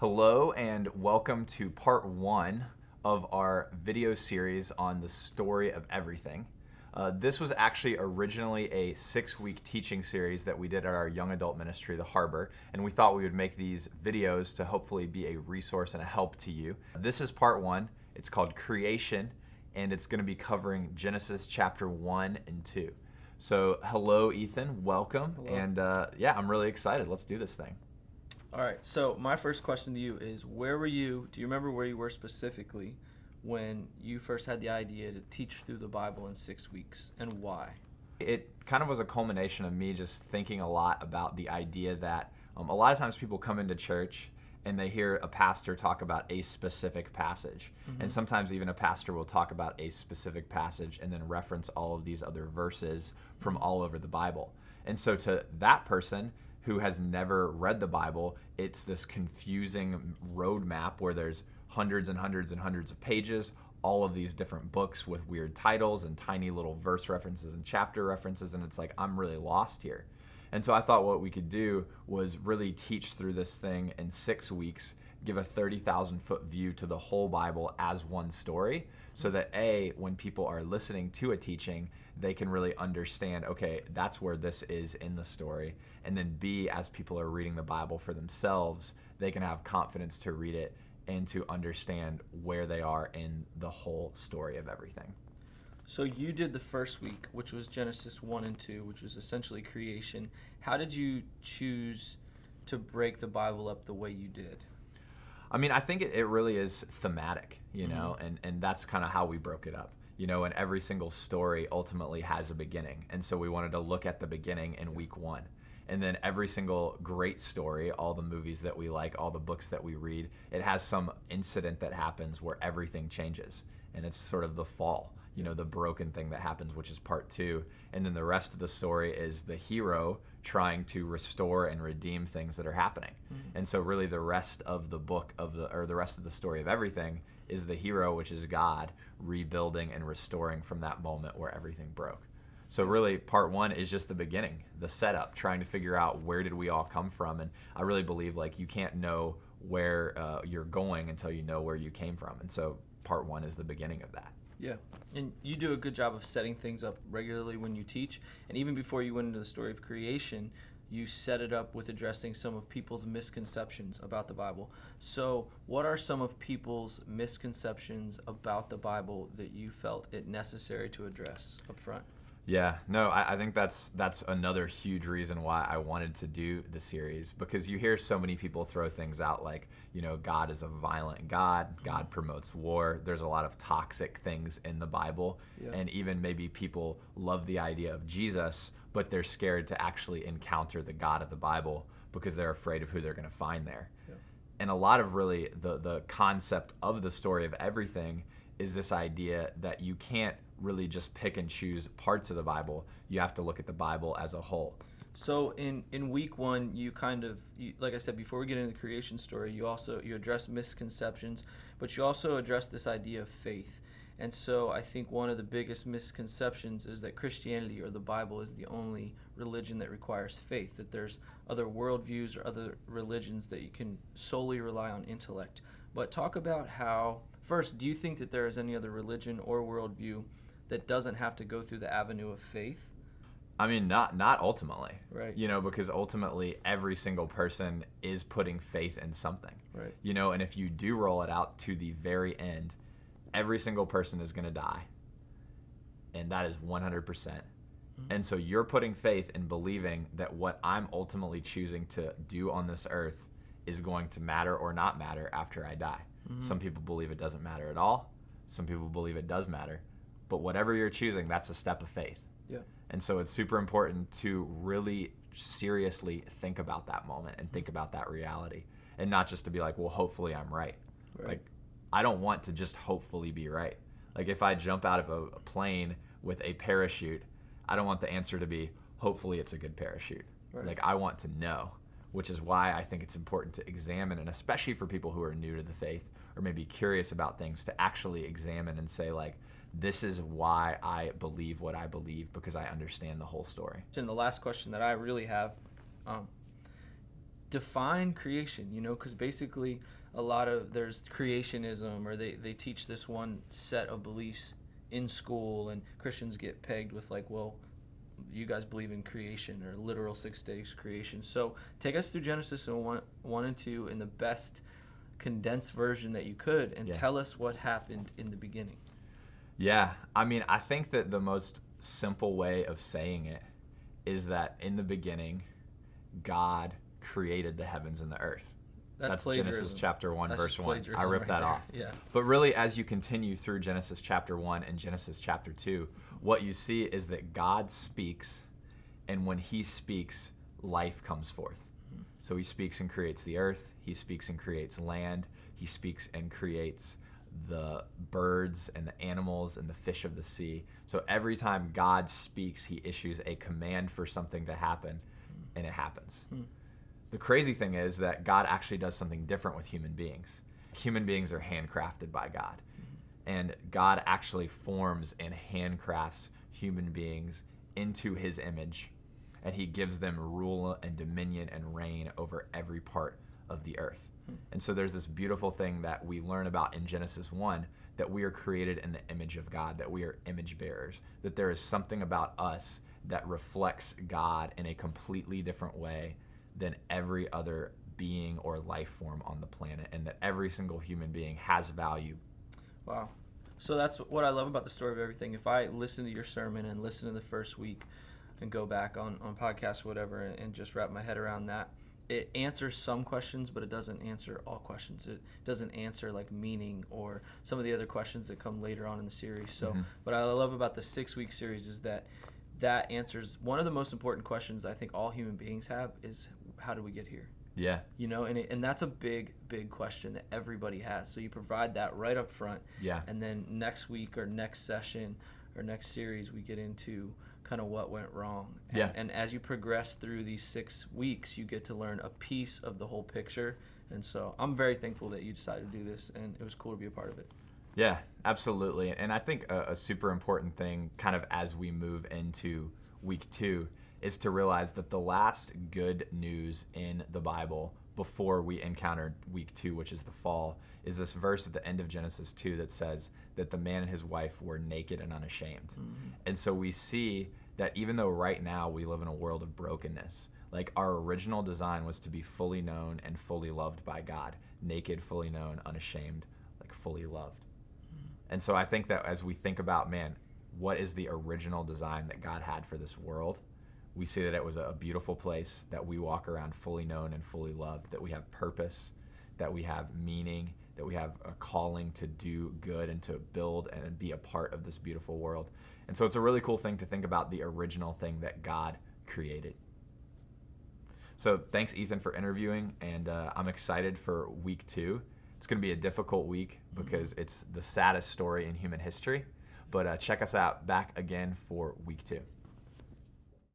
Hello and welcome to part one of our video series on the story of everything. This was actually originally a 6-week teaching series that we did at our young adult ministry, The Harbor, and we thought we would make these videos to hopefully be a resource and a help to you. This is part one. It's called Creation, and it's going to be covering Genesis chapter 1 and 2. So hello, Ethan. Welcome. Hello. And I'm really excited. Let's do this thing. All right, so my first question to you is, where were you, do you remember where you were specifically when you first had the idea to teach through the Bible in 6 weeks, and why? It kind of was a culmination of me just thinking a lot about the idea that a lot of times people come into church and they hear a pastor talk about a specific passage. And sometimes even a pastor will talk about a specific passage and then reference all of these other verses from all over the Bible. And so to that person who has never read the Bible, it's this confusing roadmap where there's hundreds and hundreds and hundreds of pages, all of these different books with weird titles and tiny little verse references and chapter references, and it's like, I'm really lost here. And so I thought what we could do was really teach through this thing in 6 weeks, give a 30,000-foot view to the whole Bible as one story, so that A, when people are listening to a teaching, they can really understand, okay, that's where this is in the story. And then B, as people are reading the Bible for themselves, they can have confidence to read it and to understand where they are in the whole story of everything. So you did the first week, which was Genesis 1 and 2, which was essentially creation. How did you choose to break the Bible up the way you did? I mean, I think it really is thematic, and that's kind of how we broke it up. And every single story ultimately has a beginning. And so we wanted to look at the beginning in week 1. And then every single great story, all the movies that we like, all the books that we read, it has some incident that happens where everything changes. And it's sort of the fall, the broken thing that happens, which is part 2. And then the rest of the story is the hero trying to restore and redeem things that are happening. And so really the rest of the book the rest of the story of everything is the hero, which is God, rebuilding and restoring from that moment where everything broke. So really part 1 is just the beginning, the setup, trying to figure out where did we all come from. And I really believe you can't know where you're going until you know where you came from. And so part 1 is the beginning of that. Yeah, and you do a good job of setting things up regularly when you teach. And even before you went into the story of creation, you set it up with addressing some of people's misconceptions about the Bible. So what are some of people's misconceptions about the Bible that you felt it necessary to address up front? Yeah, no, I think that's another huge reason why I wanted to do the series, because you hear so many people throw things out like, God is a violent God, God promotes war. There's a lot of toxic things in the Bible. Yeah. And even maybe people love the idea of Jesus, but they're scared to actually encounter the God of the Bible because they're afraid of who they're going to find there. Yeah. And a lot of really the concept of the story of everything is this idea that you can't really just pick and choose parts of the Bible. You have to look at the Bible as a whole. So in week 1, you like I said, before we get into the creation story, you address misconceptions, but you also address this idea of faith. And so I think one of the biggest misconceptions is that Christianity or the Bible is the only religion that requires faith, that there's other worldviews or other religions that you can solely rely on intellect. But talk about how, first, do you think that there is any other religion or worldview that doesn't have to go through the avenue of faith? I mean, not ultimately, right? Because ultimately every single person is putting faith in something, right? And if you do roll it out to the very end, every single person is going to die, and that is 100%. And so you're putting faith in believing that what I'm ultimately choosing to do on this earth is going to matter or not matter after I die. Some people believe it doesn't matter at all. Some people believe it does matter. But whatever you're choosing, that's a step of faith. Yeah. And so it's super important to really seriously think about that moment and think about that reality, and not just to be like, well, hopefully I'm right. Like, I don't want to just hopefully be right. Like, if I jump out of a plane with a parachute, I don't want the answer to be, hopefully it's a good parachute. Right. Like, I want to know, which is why I think it's important to examine, and especially for people who are new to the faith or maybe curious about things, to actually examine and say, like, this is why I believe what I believe, because I understand the whole story. And the last question that I really have, define creation, because basically there's creationism, or they teach this one set of beliefs in school, and Christians get pegged with like, well, you guys believe in creation or literal 6 days creation. So take us through Genesis 1 and 2 in the best condensed version that you could, and tell us what happened in the beginning. Yeah, I mean, I think that the most simple way of saying it is that in the beginning, God created the heavens and the earth. That's Genesis chapter 1, verse 1. I ripped that off. Yeah. But really, as you continue through Genesis chapter 1 and Genesis chapter 2, what you see is that God speaks, and when he speaks, life comes forth. So he speaks and creates the earth. He speaks and creates land. He speaks and creates the birds and the animals and the fish of the sea. So every time God speaks, he issues a command for something to happen, and it happens. The crazy thing is that God actually does something different with human beings. Human beings are handcrafted by God. And God actually forms and handcrafts human beings into his image. And he gives them rule and dominion and reign over every part of the earth. And so there's this beautiful thing that we learn about in Genesis 1, that we are created in the image of God, that we are image bearers, that there is something about us that reflects God in a completely different way than every other being or life form on the planet, and that every single human being has value. Wow. So that's what I love about the story of everything. If I listen to your sermon and listen to the first week and go back on podcasts or whatever and just wrap my head around that, it answers some questions, but it doesn't answer all questions. It doesn't answer like meaning or some of the other questions that come later on in the series. So what I love about the 6-week series is that answers one of the most important questions I think all human beings have is, how do we get here? Yeah. And that's a big question that everybody has. So you provide that right up front. Yeah. And then next week or next session or next series, we get into kind of what went wrong. And as you progress through these 6 weeks, you get to learn a piece of the whole picture. And so I'm very thankful that you decided to do this, and it was cool to be a part of it. Yeah, absolutely. And I think a super important thing kind of as we move into week 2 is to realize that the last good news in the Bible before we encountered week 2, which is the fall, is this verse at the end of Genesis 2 that says that the man and his wife were naked and unashamed. And so we see that even though right now we live in a world of brokenness, like our original design was to be fully known and fully loved by God, naked, fully known, unashamed, like fully loved. And so I think that as we think about, man, what is the original design that God had for this world? We see that it was a beautiful place, that we walk around fully known and fully loved, that we have purpose, that we have meaning, that we have a calling to do good and to build and be a part of this beautiful world. And so it's a really cool thing to think about the original thing that God created. So thanks, Ethan, for interviewing, and I'm excited for week 2. It's going to be a difficult week because it's the saddest story in human history, but check us out back again for week 2.